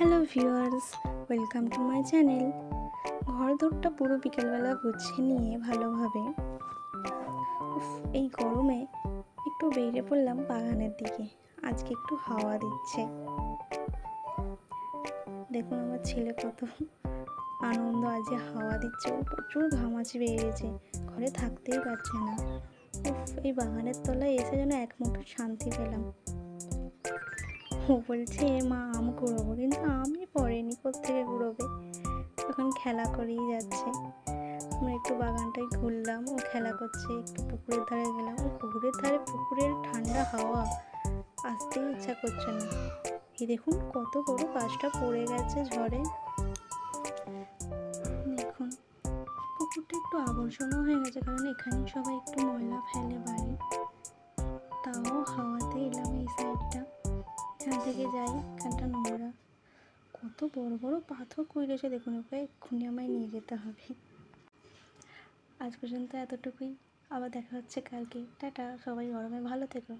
Hello viewers, welcome to my channel. ঘর দোরটা পুরো বিকেলবেলা গুছিয়ে নিয়ে ভালোভাবে এই গরমে একটু বেরিয়ে পড়লাম বাগানের দিকে। আজকে একটু হাওয়া দিচ্ছে, দেখুন আমার ছেলে কত আনন্দ, আজকে হাওয়া দিচ্ছে। ও প্রচুর ঘামাচি বেরিয়েছে, ঘরে থাকতেই পারছে না। এই বাগানের তলায় এসে যেন এক মুঠো শান্তি পেলাম। ও বলছে মা আম কুড়োবো, কিন্তু আমি পড়েনি, কোত্থেকে কুড়োবে। এখন খেলা করেই যাচ্ছে। আমরা একটু বাগানটায় ঘুরলাম, ও খেলা করছে। একটু পুকুরের ধারে গেলাম, ও পুকুরের ধারে পুকুরের ঠান্ডা হাওয়া, আসতেই ইচ্ছা করছে না। এই দেখুন কত বড় গাছটা পড়ে গেছে ঝড়ে। দেখুন পুকুরটা একটু আবর্জনা হয়ে গেছে, কারণ এখানে সবাই একটু ময়লা ফেলে বাড়ি। তাও হাওয়াতে এলাম এই সাইডটা, এখান থেকে যাই, এখানটা নোংরা। কত বড় বড় পাথর কুড়িয়েছে দেখুন, ওকে এক্ষুনি আমায় নিয়ে যেতে হবে। আজ পর্যন্ত এতটুকুই, আবার দেখা হচ্ছে কালকে। টাটা, সবাই গরমে ভালো থেকো।